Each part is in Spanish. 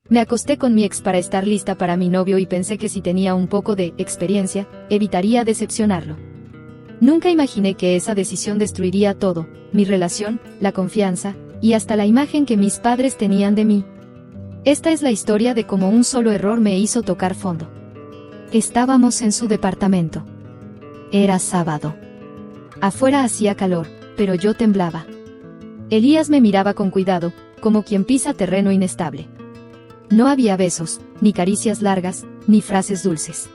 Me acosté con mi ex para estar lista para mi novio y pensé que si tenía un poco de experiencia, evitaría decepcionarlo. Nunca imaginé que esa decisión destruiría todo, mi relación, la confianza, y hasta la imagen que mis padres tenían de mí. Esta es la historia de cómo un solo error me hizo tocar fondo. Estábamos en su departamento. Era sábado. Afuera hacía calor, pero yo temblaba. Elías me miraba con cuidado, como quien pisa terreno inestable. No había besos, ni caricias largas, ni frases dulces.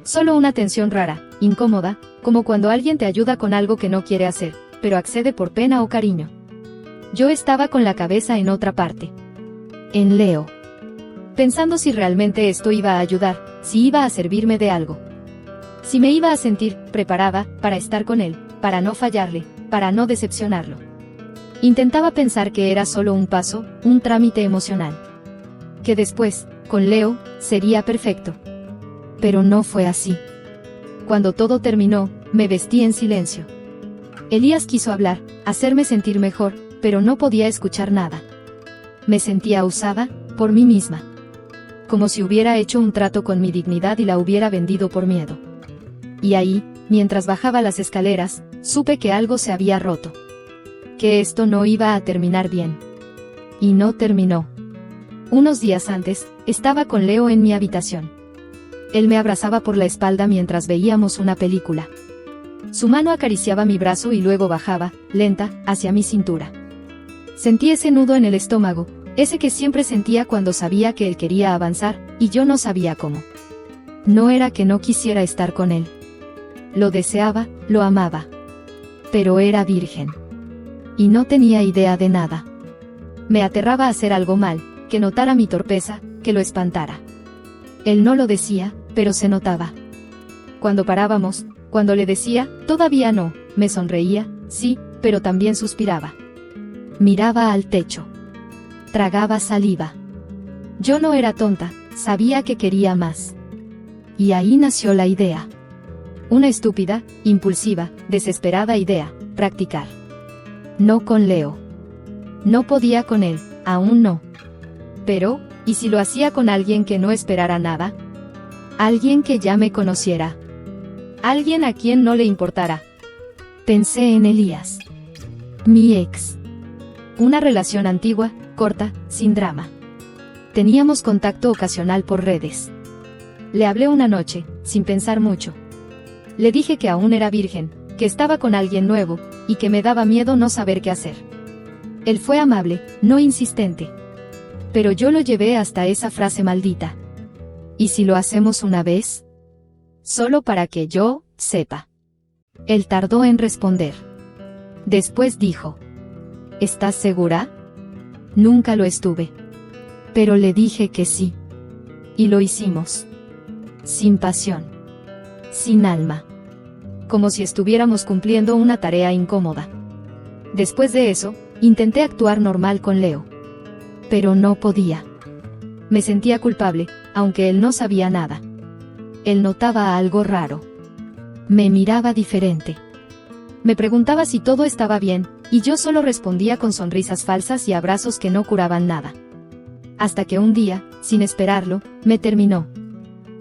Solo una tensión rara, incómoda, como cuando alguien te ayuda con algo que no quiere hacer, pero accede por pena o cariño. Yo estaba con la cabeza en otra parte. En Leo. Pensando si realmente esto iba a ayudar, si iba a servirme de algo. Si me iba a sentir preparada para estar con él, para no fallarle, para no decepcionarlo. Intentaba pensar que era solo un paso, un trámite emocional. Que después, con Leo, sería perfecto. Pero no fue así. Cuando todo terminó, me vestí en silencio. Elías quiso hablar, hacerme sentir mejor, pero no podía escuchar nada. Me sentía usada, por mí misma. Como si hubiera hecho un trato con mi dignidad y la hubiera vendido por miedo. Y ahí, mientras bajaba las escaleras, supe que algo se había roto. Que esto no iba a terminar bien. Y no terminó. Unos días antes, estaba con Leo en mi habitación. Él me abrazaba por la espalda mientras veíamos una película. Su mano acariciaba mi brazo y luego bajaba, lenta, hacia mi cintura. Sentí ese nudo en el estómago, ese que siempre sentía cuando sabía que él quería avanzar, y yo no sabía cómo. No era que no quisiera estar con él. Lo deseaba, lo amaba. Pero era virgen. Y no tenía idea de nada. Me aterraba hacer algo mal, que notara mi torpeza, que lo espantara. Él no lo decía, pero se notaba. Cuando parábamos, cuando le decía, todavía no, me sonreía, sí, pero también suspiraba. Miraba al techo. Tragaba saliva. Yo no era tonta, sabía que quería más. Y ahí nació la idea. Una estúpida, impulsiva, desesperada idea, practicar. No con Leo. No podía con él, aún no. Pero, ¿y si lo hacía con alguien que no esperara nada? Alguien que ya me conociera. Alguien a quien no le importara. Pensé en Elías. Mi ex. Una relación antigua, corta, sin drama. Teníamos contacto ocasional por redes. Le hablé una noche, sin pensar mucho. Le dije que aún era virgen, que estaba con alguien nuevo, y que me daba miedo no saber qué hacer. Él fue amable, no insistente. Pero yo lo llevé hasta esa frase maldita. ¿Y si lo hacemos una vez? Solo para que yo sepa. Él tardó en responder. Después dijo: ¿estás segura? Nunca lo estuve. Pero le dije que sí. Y lo hicimos. Sin pasión. Sin alma. Como si estuviéramos cumpliendo una tarea incómoda. Después de eso, intenté actuar normal con Leo. Pero no podía. Me sentía culpable, aunque él no sabía nada. Él notaba algo raro. Me miraba diferente. Me preguntaba si todo estaba bien, y yo solo respondía con sonrisas falsas y abrazos que no curaban nada. Hasta que un día, sin esperarlo, me terminó.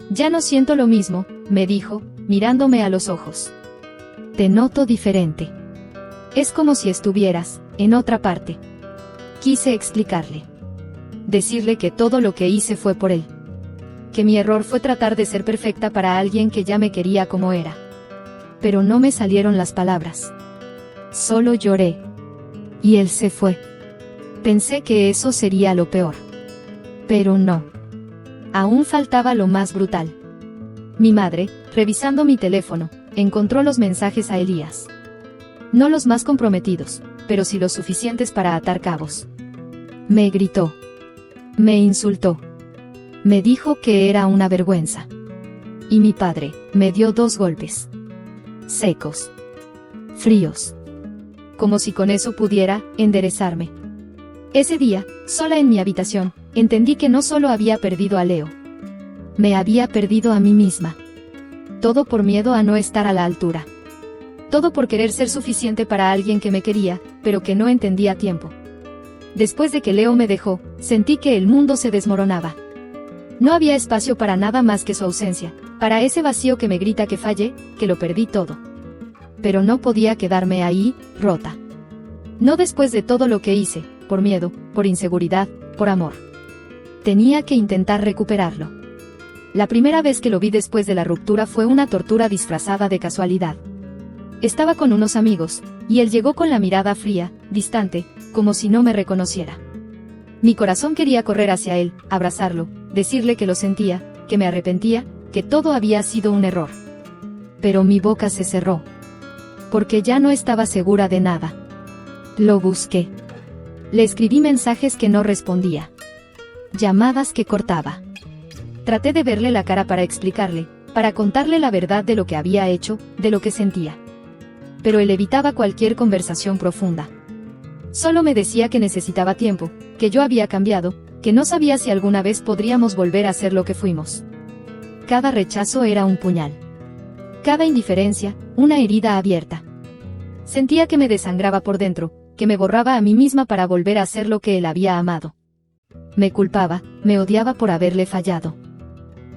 Ya no siento lo mismo, me dijo, mirándome a los ojos. Te noto diferente. Es como si estuvieras, en otra parte. Quise explicarle. Decirle que todo lo que hice fue por él. Que mi error fue tratar de ser perfecta para alguien que ya me quería como era. Pero no me salieron las palabras. Solo lloré. Y él se fue. Pensé que eso sería lo peor. Pero no. Aún faltaba lo más brutal. Mi madre, revisando mi teléfono, encontró los mensajes a Elías. No los más comprometidos, pero sí los suficientes para atar cabos. Me gritó. Me insultó. Me dijo que era una vergüenza. Y mi padre me dio 2 golpes. Secos. Fríos. Como si con eso pudiera enderezarme. Ese día, sola en mi habitación, entendí que no solo había perdido a Leo. Me había perdido a mí misma. Todo por miedo a no estar a la altura. Todo por querer ser suficiente para alguien que me quería, pero que no entendía a tiempo. Después de que Leo me dejó, sentí que el mundo se desmoronaba. No había espacio para nada más que su ausencia, para ese vacío que me grita que fallé, que lo perdí todo. Pero no podía quedarme ahí, rota. No después de todo lo que hice, por miedo, por inseguridad, por amor. Tenía que intentar recuperarlo. La primera vez que lo vi después de la ruptura fue una tortura disfrazada de casualidad. Estaba con unos amigos, y él llegó con la mirada fría, distante, como si no me reconociera. Mi corazón quería correr hacia él, abrazarlo, decirle que lo sentía, que me arrepentía, que todo había sido un error. Pero mi boca se cerró. Porque ya no estaba segura de nada. Lo busqué. Le escribí mensajes que no respondía. Llamadas que cortaba. Traté de verle la cara para explicarle, para contarle la verdad de lo que había hecho, de lo que sentía. Pero él evitaba cualquier conversación profunda. Solo me decía que necesitaba tiempo, que yo había cambiado, que no sabía si alguna vez podríamos volver a ser lo que fuimos. Cada rechazo era un puñal. Cada indiferencia, una herida abierta. Sentía que me desangraba por dentro, que me borraba a mí misma para volver a ser lo que él había amado. Me culpaba, me odiaba por haberle fallado.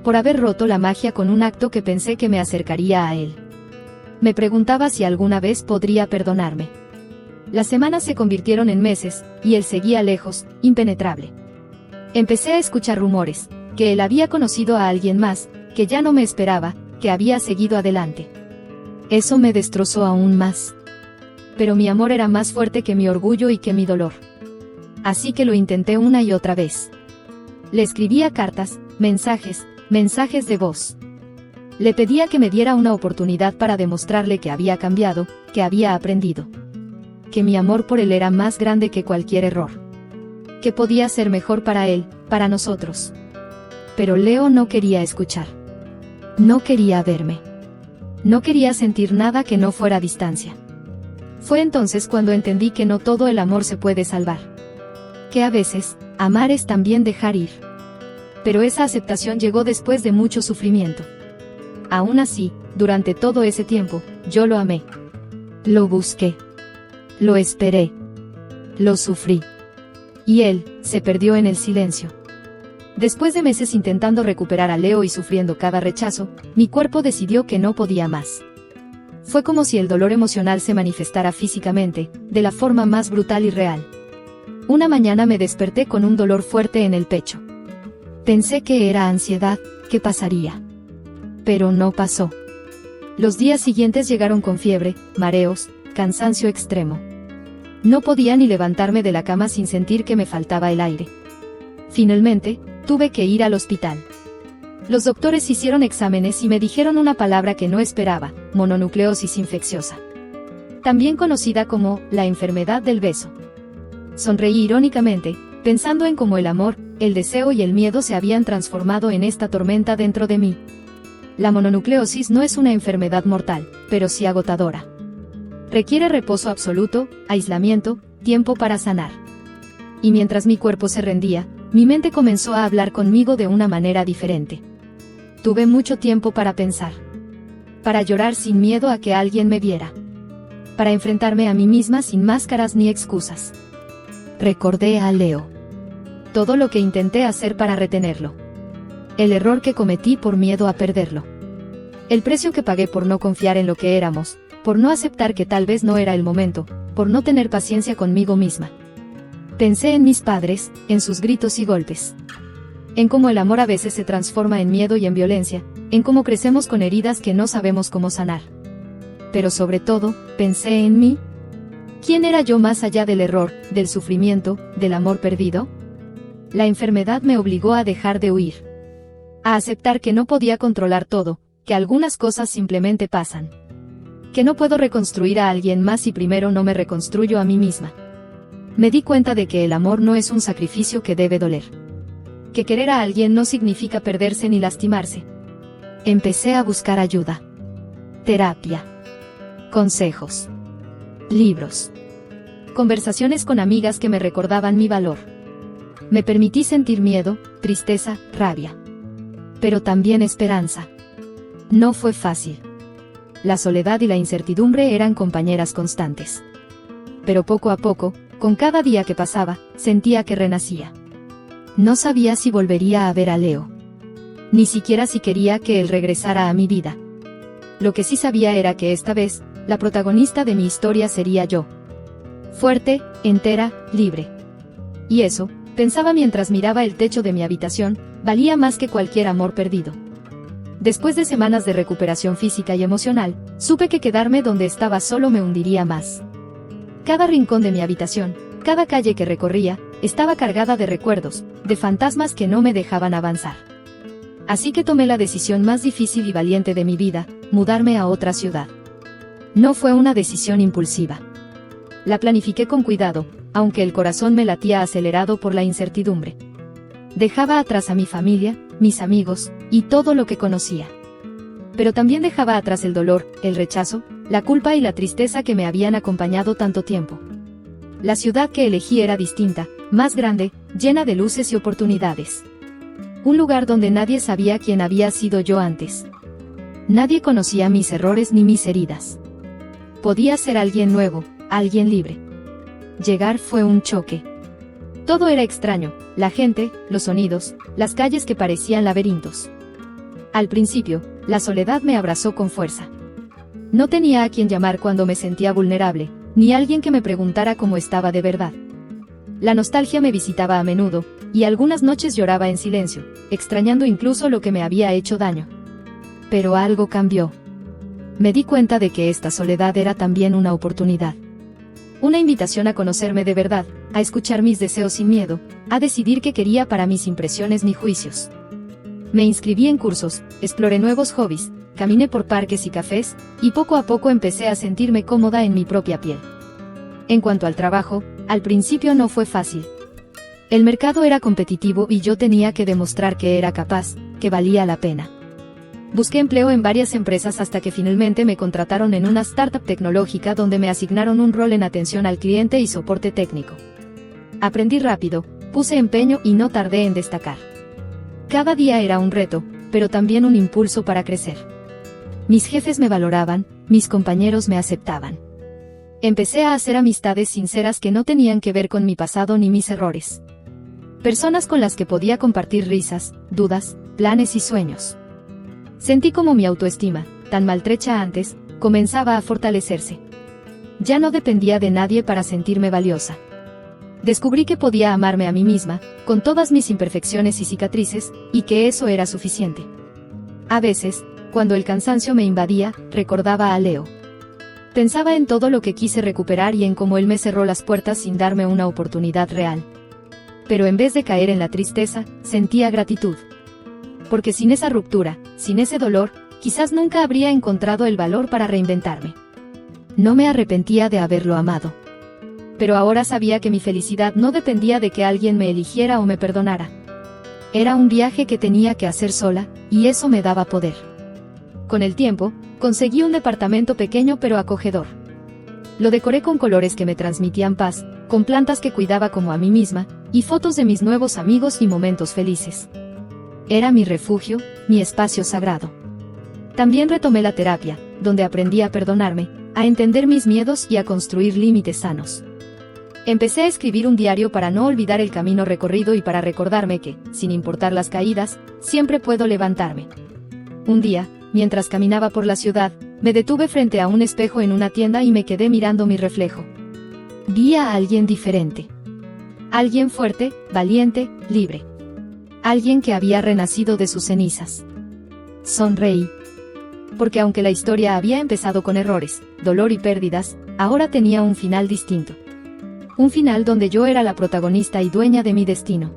Por haber roto la magia con un acto que pensé que me acercaría a él. Me preguntaba si alguna vez podría perdonarme. Las semanas se convirtieron en meses, y él seguía lejos, impenetrable. Empecé a escuchar rumores, que él había conocido a alguien más, que ya no me esperaba, que había seguido adelante. Eso me destrozó aún más. Pero mi amor era más fuerte que mi orgullo y que mi dolor. Así que lo intenté una y otra vez. Le escribía cartas, mensajes de voz. Le pedía que me diera una oportunidad para demostrarle que había cambiado, que había aprendido. Que mi amor por él era más grande que cualquier error. Que podía ser mejor para él, para nosotros. Pero Leo no quería escuchar. No quería verme. No quería sentir nada que no fuera distancia. Fue entonces cuando entendí que no todo el amor se puede salvar. Que a veces, amar es también dejar ir. Pero esa aceptación llegó después de mucho sufrimiento. Aún así, durante todo ese tiempo, yo lo amé. Lo busqué. Lo esperé. Lo sufrí. Y él, se perdió en el silencio. Después de meses intentando recuperar a Leo y sufriendo cada rechazo, mi cuerpo decidió que no podía más. Fue como si el dolor emocional se manifestara físicamente, de la forma más brutal y real. Una mañana me desperté con un dolor fuerte en el pecho. Pensé que era ansiedad, que pasaría. Pero no pasó. Los días siguientes llegaron con fiebre, mareos, cansancio extremo. No podía ni levantarme de la cama sin sentir que me faltaba el aire. Finalmente, tuve que ir al hospital. Los doctores hicieron exámenes y me dijeron una palabra que no esperaba: mononucleosis infecciosa. También conocida como la enfermedad del beso. Sonreí irónicamente, pensando en cómo el amor, el deseo y el miedo se habían transformado en esta tormenta dentro de mí. La mononucleosis no es una enfermedad mortal, pero sí agotadora. Requiere reposo absoluto, aislamiento, tiempo para sanar. Y mientras mi cuerpo se rendía, mi mente comenzó a hablar conmigo de una manera diferente. Tuve mucho tiempo para pensar. Para llorar sin miedo a que alguien me viera. Para enfrentarme a mí misma sin máscaras ni excusas. Recordé a Leo. Todo lo que intenté hacer para retenerlo. El error que cometí por miedo a perderlo. El precio que pagué por no confiar en lo que éramos, por no aceptar que tal vez no era el momento, por no tener paciencia conmigo misma. Pensé en mis padres, en sus gritos y golpes. En cómo el amor a veces se transforma en miedo y en violencia, en cómo crecemos con heridas que no sabemos cómo sanar. Pero sobre todo, pensé en mí. ¿Quién era yo más allá del error, del sufrimiento, del amor perdido? La enfermedad me obligó a dejar de huir. A aceptar que no podía controlar todo, que algunas cosas simplemente pasan. Que no puedo reconstruir a alguien más si primero no me reconstruyo a mí misma. Me di cuenta de que el amor no es un sacrificio que debe doler. Que querer a alguien no significa perderse ni lastimarse. Empecé a buscar ayuda. Terapia. Consejos. Libros. Conversaciones con amigas que me recordaban mi valor. Me permití sentir miedo, tristeza, rabia. Pero también esperanza. No fue fácil. La soledad y la incertidumbre eran compañeras constantes. Pero poco a poco, Con cada día que pasaba, sentía que renacía. No sabía si volvería a ver a Leo. Ni siquiera si quería que él regresara a mi vida. Lo que sí sabía era que esta vez, la protagonista de mi historia sería yo. Fuerte, entera, libre. Y eso, pensaba mientras miraba el techo de mi habitación, valía más que cualquier amor perdido. Después de semanas de recuperación física y emocional, supe que quedarme donde estaba solo me hundiría más. Cada rincón de mi habitación, cada calle que recorría, estaba cargada de recuerdos, de fantasmas que no me dejaban avanzar. Así que tomé la decisión más difícil y valiente de mi vida, mudarme a otra ciudad. No fue una decisión impulsiva. La planifiqué con cuidado, aunque el corazón me latía acelerado por la incertidumbre. Dejaba atrás a mi familia, mis amigos, y todo lo que conocía. Pero también dejaba atrás el dolor, el rechazo, la culpa y la tristeza que me habían acompañado tanto tiempo. La ciudad que elegí era distinta, más grande, llena de luces y oportunidades. Un lugar donde nadie sabía quién había sido yo antes. Nadie conocía mis errores ni mis heridas. Podía ser alguien nuevo, alguien libre. Llegar fue un choque. Todo era extraño, la gente, los sonidos, las calles que parecían laberintos. Al principio, la soledad me abrazó con fuerza. No tenía a quien llamar cuando me sentía vulnerable, ni alguien que me preguntara cómo estaba de verdad. La nostalgia me visitaba a menudo, y algunas noches lloraba en silencio, extrañando incluso lo que me había hecho daño. Pero algo cambió. Me di cuenta de que esta soledad era también una oportunidad. Una invitación a conocerme de verdad, a escuchar mis deseos sin miedo, a decidir qué quería para mis impresiones ni juicios. Me inscribí en cursos, exploré nuevos hobbies, caminé por parques y cafés, y poco a poco empecé a sentirme cómoda en mi propia piel. En cuanto al trabajo, al principio no fue fácil. El mercado era competitivo y yo tenía que demostrar que era capaz, que valía la pena. Busqué empleo en varias empresas hasta que finalmente me contrataron en una startup tecnológica donde me asignaron un rol en atención al cliente y soporte técnico. Aprendí rápido, puse empeño y no tardé en destacar. Cada día era un reto, pero también un impulso para crecer. Mis jefes me valoraban, mis compañeros me aceptaban. Empecé a hacer amistades sinceras que no tenían que ver con mi pasado ni mis errores. Personas con las que podía compartir risas, dudas, planes y sueños. Sentí como mi autoestima, tan maltrecha antes, comenzaba a fortalecerse. Ya no dependía de nadie para sentirme valiosa. Descubrí que podía amarme a mí misma, con todas mis imperfecciones y cicatrices, y que eso era suficiente. A veces, cuando el cansancio me invadía, recordaba a Leo. Pensaba en todo lo que quise recuperar y en cómo él me cerró las puertas sin darme una oportunidad real. Pero en vez de caer en la tristeza, sentía gratitud. Porque sin esa ruptura, sin ese dolor, quizás nunca habría encontrado el valor para reinventarme. No me arrepentía de haberlo amado. Pero ahora sabía que mi felicidad no dependía de que alguien me eligiera o me perdonara. Era un viaje que tenía que hacer sola, y eso me daba poder. Con el tiempo, conseguí un departamento pequeño pero acogedor. Lo decoré con colores que me transmitían paz, con plantas que cuidaba como a mí misma, y fotos de mis nuevos amigos y momentos felices. Era mi refugio, mi espacio sagrado. También retomé la terapia, donde aprendí a perdonarme, a entender mis miedos y a construir límites sanos. Empecé a escribir un diario para no olvidar el camino recorrido y para recordarme que, sin importar las caídas, siempre puedo levantarme. Un día, mientras caminaba por la ciudad, me detuve frente a un espejo en una tienda y me quedé mirando mi reflejo. Vi a alguien diferente. Alguien fuerte, valiente, libre. Alguien que había renacido de sus cenizas. Sonreí. Porque aunque la historia había empezado con errores, dolor y pérdidas, ahora tenía un final distinto. Un final donde yo era la protagonista y dueña de mi destino.